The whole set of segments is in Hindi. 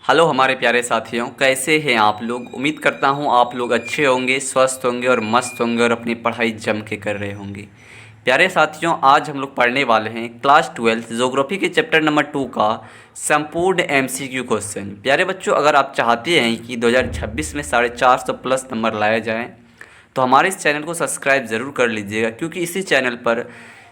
हेलो हमारे प्यारे साथियों, कैसे हैं आप लोग। उम्मीद करता हूं आप लोग अच्छे होंगे, स्वस्थ होंगे और मस्त होंगे और अपनी पढ़ाई जम के कर रहे होंगे। प्यारे साथियों, आज हम लोग पढ़ने वाले हैं क्लास 12 ज्योग्राफी के चैप्टर नंबर 2 का संपूर्ण एमसीक्यू क्वेश्चन। प्यारे बच्चों, अगर आप चाहते हैं कि 2026 में 450 प्लस नंबर लाए जाएँ तो हमारे इस चैनल को सब्सक्राइब ज़रूर कर लीजिएगा, क्योंकि इसी चैनल पर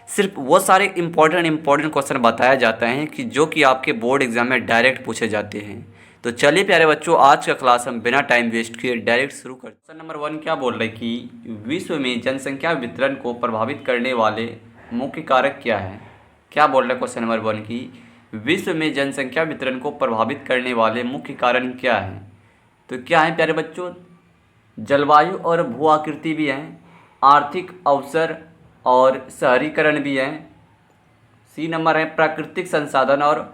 सिर्फ वो सारे इम्पोर्टेंट क्वेश्चन बताया जाता है कि जो कि आपके बोर्ड एग्जाम में डायरेक्ट पूछे जाते हैं। तो चलिए प्यारे बच्चों, आज का क्लास हम बिना टाइम वेस्ट किए डायरेक्ट शुरू करते हैं। क्वेश्चन नंबर 1 क्या बोल रहा है कि विश्व में जनसंख्या वितरण को प्रभावित करने वाले मुख्य कारक क्या है। क्या बोल रहा है क्वेश्चन नंबर 1 की विश्व में जनसंख्या वितरण को प्रभावित करने वाले मुख्य कारण क्या है। तो क्या है प्यारे बच्चों, जलवायु और भू आकृति भी हैं, आर्थिक अवसर और शहरीकरण भी है। सी नंबर है प्राकृतिक संसाधन और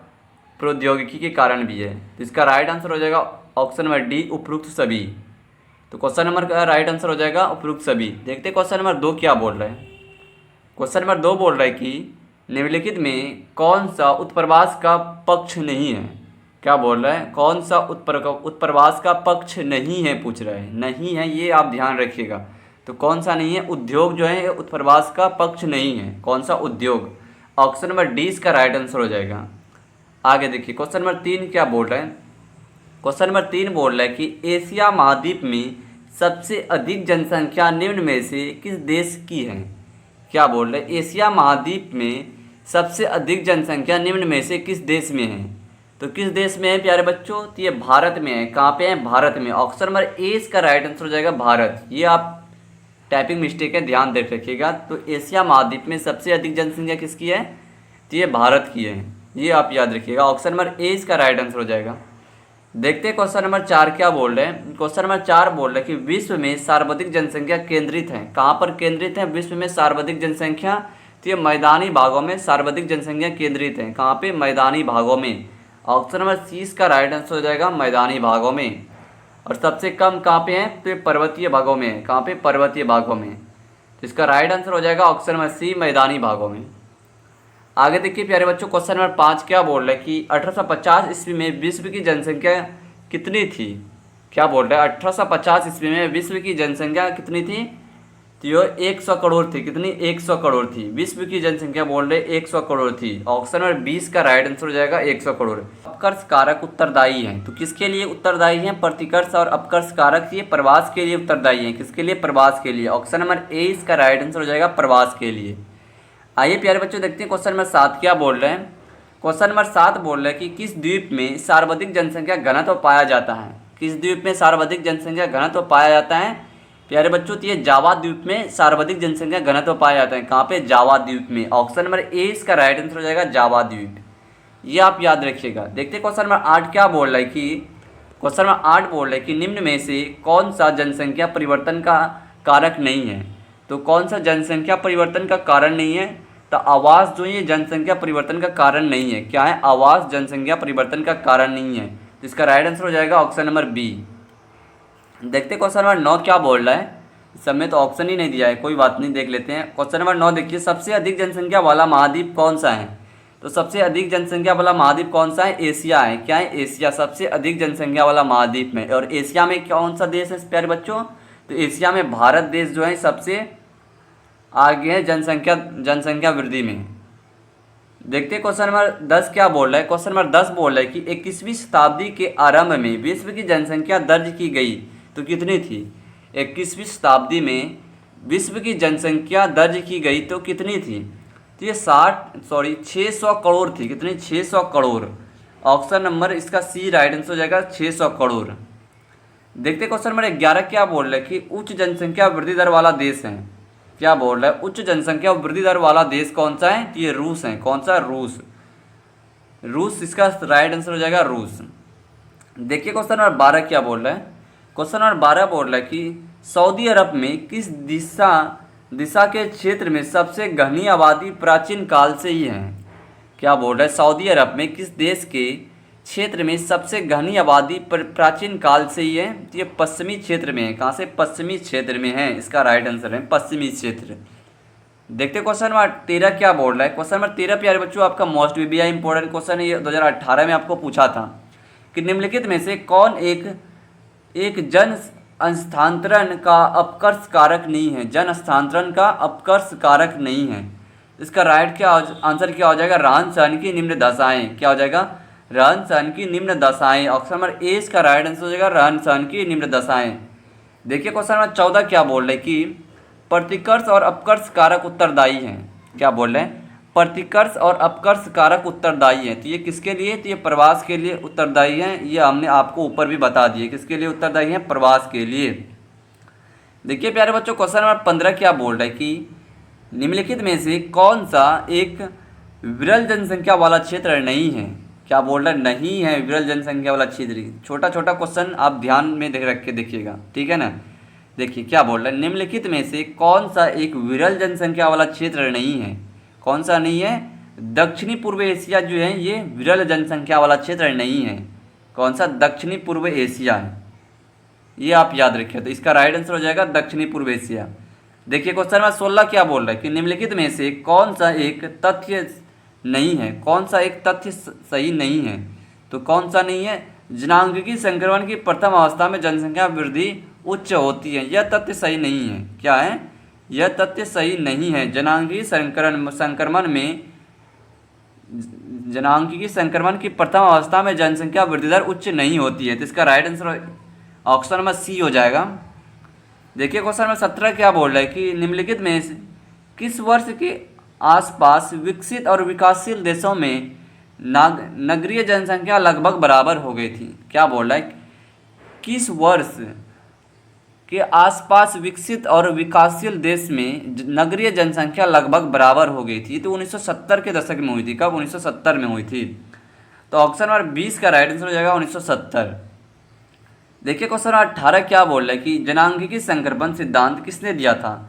प्रौद्योगिकी के कारण भी है। तो इसका राइट आंसर हो जाएगा ऑप्शन नंबर डी, उपरोक्त सभी। तो क्वेश्चन नंबर का राइट आंसर हो जाएगा उपरोक्त सभी। देखते हैं क्वेश्चन नंबर 2 क्या बोल रहा है। क्वेश्चन नंबर 2 बोल रहा है कि निम्नलिखित में कौन सा उत्प्रवास का पक्ष नहीं है। क्या बोल रहा है, कौन सा उत्प्रवास का पक्ष नहीं है, पूछ रहा है। नहीं है, ये आप ध्यान रखिएगा। तो कौन सा नहीं है, उद्योग जो है उत्प्रवास का पक्ष नहीं है। कौन सा उद्योग, ऑप्शन नंबर डी इसका राइट आंसर हो जाएगा। आगे देखिए क्वेश्चन नंबर 3 क्या बोल रहा है। क्वेश्चन नंबर 3 बोल रहा है कि एशिया महाद्वीप में सबसे अधिक जनसंख्या निम्न में से किस देश की है। क्या बोल रहे हैं, एशिया महाद्वीप में सबसे अधिक जनसंख्या निम्न में से किस देश में है। तो किस देश में है प्यारे बच्चों, तो ये भारत में है। कहाँ पे है, भारत में। ऑप्शन नंबर ए इसका राइट आंसर हो जाएगा भारत। ये आप टाइपिंग मिस्टेक है, ध्यान देख रखिएगा। तो एशिया महाद्वीप में सबसे अधिक जनसंख्या किसकी है, तो ये भारत की है। ये आप याद रखिएगा। ऑप्शन नंबर ए इसका राइट आंसर हो जाएगा। देखते हैं क्वेश्चन नंबर 4 क्या बोल रहे हैं। क्वेश्चन नंबर 4 बोल रहे हैं कि विश्व में सर्वाधिक जनसंख्या केंद्रित है। कहाँ पर केंद्रित है विश्व में सर्वाधिक जनसंख्या, तो ये मैदानी भागों में सर्वाधिक जनसंख्या केंद्रित है। कहाँ पे, मैदानी भागों में। ऑप्शन नंबर सी इसका राइट आंसर हो जाएगा मैदानी भागों में। और सबसे कम कहाँ पे है, तो ये पर्वतीय भागों में है। कहाँ पे, पर्वतीय भागों में। तो इसका राइट आंसर हो जाएगा ऑप्शन नंबर सी, मैदानी भागों में। आगे देखिए प्यारे बच्चों, क्वेश्चन नंबर 5 क्या बोल रहा है कि 1850 ईस्वी में विश्व की जनसंख्या कितनी थी। क्या बोल रहा है, 1850 ईस्वी में विश्व की जनसंख्या कितनी थी, तो ये 100 करोड़ थी। कितनी, 100 करोड़ थी। विश्व की जनसंख्या बोल रहे 100 करोड़ थी। ऑप्शन नंबर 20 का राइट आंसर हो जाएगा 100 करोड़। अपकर्ष कारक उत्तरदायी हैं, तो किसके लिए उत्तरदायी हैं, प्रतिकर्ष और अपकर्ष कारक ये प्रवास के लिए उत्तरदायी हैं। किसके लिए, प्रवास के लिए। ऑप्शन नंबर ए इसका राइट आंसर हो जाएगा प्रवास के लिए। आइए प्यारे बच्चों देखते हैं क्वेश्चन नंबर 7 क्या बोल रहे हैं। क्वेश्चन नंबर 7 बोल रहे हैं कि किस द्वीप में सर्वाधिक जनसंख्या घनत्व पाया जाता है। किस द्वीप में सर्वाधिक जनसंख्या घनत्व पाया जाता है प्यारे बच्चों, तो ये जावा द्वीप में सर्वाधिक जनसंख्या घनत्व पाया जाता है। कहाँ पे, जावा द्वीप में। ऑप्शन नंबर ए इसका राइट आंसर हो जाएगा जावा द्वीप। ये आप याद रखिएगा। देखते हैं क्वेश्चन नंबर 8 क्या बोल रहा है कि क्वेश्चन नंबर 8 बोल रहा है कि निम्न में से कौन सा जनसंख्या परिवर्तन का कारक नहीं है। तो कौन सा जनसंख्या परिवर्तन का कारण नहीं है, तो आवास जो ये जनसंख्या परिवर्तन का कारण नहीं है। क्या है, आवास जनसंख्या परिवर्तन का कारण नहीं है। तो इसका राइट आंसर हो जाएगा ऑप्शन नंबर बी। देखते क्वेश्चन नंबर 9 क्या बोल रहा है। इस समय तो ऑप्शन ही नहीं दिया है, कोई बात नहीं, देख लेते हैं। क्वेश्चन नंबर 9 देखिए, सबसे अधिक जनसंख्या वाला महाद्वीप कौन सा है। तो सबसे अधिक जनसंख्या वाला महाद्वीप कौन सा है, एशिया है। क्या है, एशिया सबसे अधिक जनसंख्या वाला महाद्वीप में। और एशिया में कौन सा देश है प्यारे बच्चों, तो एशिया में भारत देश जो है सबसे आगे है जनसंख्या वृद्धि में। देखते हैं क्वेश्चन नंबर 10 क्या बोल रहा है। क्वेश्चन नंबर 10 बोल रहा है कि 21वीं शताब्दी के आरंभ में विश्व की जनसंख्या दर्ज की गई तो कितनी थी। 21वीं शताब्दी में विश्व की जनसंख्या दर्ज की गई तो कितनी थी, तो ये 600 करोड़ थी। कितनी, 600 करोड़। ऑप्शन नंबर इसका सी राइट आंसर हो जाएगा 600 करोड़। देखते क्वेश्चन नंबर 11 क्या बोल रहा है कि उच्च जनसंख्या वृद्धि दर वाला देश है। क्या बोल रहा है, उच्च जनसंख्या वृद्धि दर वाला देश कौन सा है, तो ये रूस है। कौन सा, रूस। रूस इसका राइट आंसर हो जाएगा रूस। देखिए क्वेश्चन नंबर 12 क्या बोल रहा है। क्वेश्चन नंबर 12 बोल रहा है कि सऊदी अरब में किस दिशा के क्षेत्र में सबसे घनी आबादी प्राचीन काल से ही है। क्या बोल रहा है, सऊदी अरब में किस देश के क्षेत्र में सबसे घनी आबादी प्राचीन काल से ही है, तो ये पश्चिमी क्षेत्र में है। कहाँ से, पश्चिमी क्षेत्र में है। इसका राइट आंसर है पश्चिमी क्षेत्र। देखते क्वेश्चन नंबर 13 क्या बोल रहा है। क्वेश्चन नंबर 13 प्यारे बच्चों आपका मोस्ट वीबीआई इंपॉर्टेंट क्वेश्चन है। ये 2018 में आपको पूछा था। कि निम्नलिखित में से कौन एक जन स्थानांतरण का अपकर्ष कारक नहीं है। जन स्थानांतरण का अपकर्ष कारक नहीं है। इसका राइट क्या आंसर क्या हो जाएगा? रहन सहन की निम्न दशाएं। क्या हो जाएगा? रहन सहन की निम्न दशाएं। ऑप्शन नंबर ए इसका राइट आंसर हो जाएगा रहन सहन की निम्न दशाएं। देखिए क्वेश्चन नंबर 14 क्या बोल रहे हैं कि प्रतिकर्ष और अपकर्ष कारक उत्तरदायी हैं। क्या बोल रहे हैं? प्रतिकर्ष और अपकर्ष कारक उत्तरदायी हैं। तो ये किसके लिए? तो ये प्रवास के लिए उत्तरदायी हैं। ये हमने आपको ऊपर भी बता दिए किसके लिए उत्तरदायी हैं, प्रवास के लिए। देखिए प्यारे बच्चों क्वेश्चन नंबर 15 क्या बोल रहा है कि निम्नलिखित में से कौन सा एक विरल जनसंख्या वाला क्षेत्र नहीं है। क्या बोल रहा है? नहीं है विरल जनसंख्या वाला क्षेत्र। छोटा छोटा क्वेश्चन आप ध्यान में देख रख के देखिएगा, ठीक है ना। देखिए क्या बोल रहा है, निम्नलिखित में से कौन सा एक विरल जनसंख्या वाला क्षेत्र नहीं है। कौन सा नहीं है? दक्षिणी पूर्व एशिया जो है ये विरल जनसंख्या वाला क्षेत्र नहीं है। कौन सा? दक्षिणी पूर्व एशिया है, ये आप याद रखिए। तो इसका राइट आंसर हो जाएगा दक्षिणी पूर्व एशिया। देखिए क्वेश्चन नंबर 16 क्या बोल रहा है कि निम्नलिखित में से कौन सा एक तथ्य नहीं है। कौन सा एक तथ्य सही नहीं है? तो कौन सा नहीं है? जनांगीय संक्रमण की प्रथम अवस्था में जनसंख्या वृद्धि उच्च होती है। यह तथ्य सही नहीं है। क्या है? यह तथ्य सही नहीं है। जनांगीय संक्रमण की प्रथम अवस्था में जनसंख्या वृद्धि दर उच्च नहीं होती है। तो इसका right answer option number C हो जाएगा। देखिए क्वेश्चन नंबर 17 क्या बोल रहा है कि निम्नलिखित में से किस वर्ष के आसपास विकसित और विकासशील देशों में नगरीय जनसंख्या लगभग बराबर हो गई थी। क्या बोल रहा है? किस वर्ष के आसपास विकसित और विकासशील देश में नगरीय जनसंख्या लगभग बराबर हो गई थी। तो 1970 के दशक में हुई थी। कब? 1970 में हुई थी। तो ऑप्शन नंबर 20 का राइट आंसर हो जाएगा 1970। देखिए क्वेश्चन नंबर 18 क्या बोल रहा है कि जनांगीय संक्रमण सिद्धांत किसने दिया था।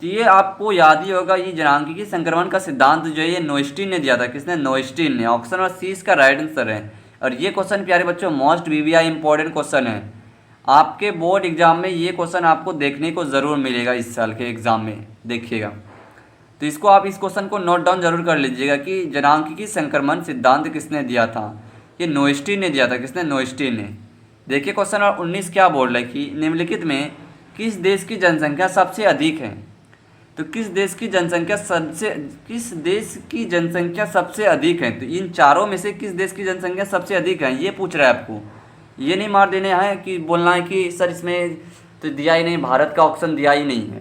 तो ये आपको याद ही होगा, ये जनांगीय संक्रमण का सिद्धांत जो है ये नोइस्टीन ने दिया था। किसने? नोइस्टीन ने। ऑप्शन नंबर सी इसका राइट आंसर है। और ये क्वेश्चन प्यारे बच्चों मोस्ट वीवीआई इंपॉर्टेंट क्वेश्चन है। आपके बोर्ड एग्जाम में ये क्वेश्चन आपको देखने को ज़रूर मिलेगा। इस साल के एग्जाम में देखिएगा। तो इसको आप इस क्वेश्चन को नोट डाउन जरूर कर लीजिएगा कि जनांगीय संक्रमण सिद्धांत किसने दिया था। ये नोइस्टीन ने दिया था। किसने? नोइस्टीन ने। देखिए क्वेश्चन नंबर 19 क्या बोल रहा है कि निम्नलिखित में किस देश की जनसंख्या सबसे अधिक है। तो किस देश की जनसंख्या सबसे अधिक है। तो इन चारों में से किस देश की जनसंख्या सबसे अधिक है, ये पूछ रहा है आपको। ये नहीं मार देने है कि बोलना है कि सर इसमें तो दिया ही नहीं, भारत का ऑप्शन दिया ही नहीं है।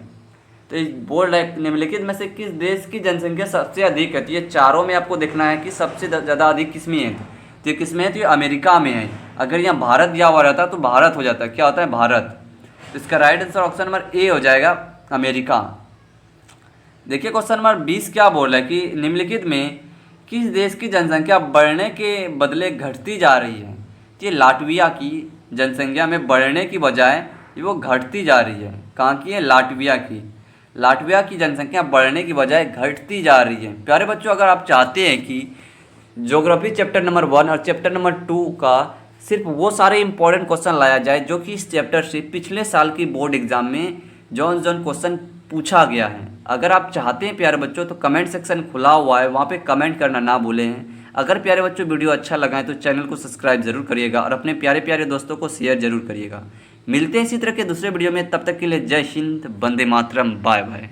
तो बोल रहा है निम्नलिखित में से किस देश की जनसंख्या सबसे अधिक है। तो ये चारों में आपको देखना है कि सबसे ज़्यादा अधिक किसमें है। तो ये किसमें है? तो ये अमेरिका में है। अगर यहाँ भारत दिया हुआ रहता तो भारत हो जाता। क्या होता है? भारत। तो इसका right answer option number A हो जाएगा, अमेरिका। देखिए क्वेश्चन नंबर 20 क्या बोल रहा है कि निम्नलिखित में किस देश की जनसंख्या बढ़ने के बदले घटती जा रही है। ये लाटविया की जनसंख्या में बढ़ने की बजाय वो घटती जा रही है। कहाँ की है? लाटविया की। लाटविया की जनसंख्या बढ़ने की बजाय घटती जा रही है। प्यारे बच्चों अगर आप चाहते हैं कि ज्योग्राफी चैप्टर नंबर 1 और चैप्टर नंबर 2 का सिर्फ वो सारे इंपॉर्टेंट क्वेश्चन लाया जाए जो कि इस चैप्टर से पिछले साल की बोर्ड एग्जाम में जौन क्वेश्चन पूछा गया है, अगर आप चाहते हैं प्यारे बच्चों तो कमेंट सेक्शन खुला हुआ है, वहाँ पे कमेंट करना ना भूलें हैं। अगर प्यारे बच्चों वीडियो अच्छा लगा है तो चैनल को सब्सक्राइब जरूर करिएगा और अपने प्यारे प्यारे दोस्तों को शेयर जरूर करिएगा। मिलते हैं इसी तरह के दूसरे वीडियो में, तब तक के लिए जय हिंद, वंदे मातरम, बाय बाय।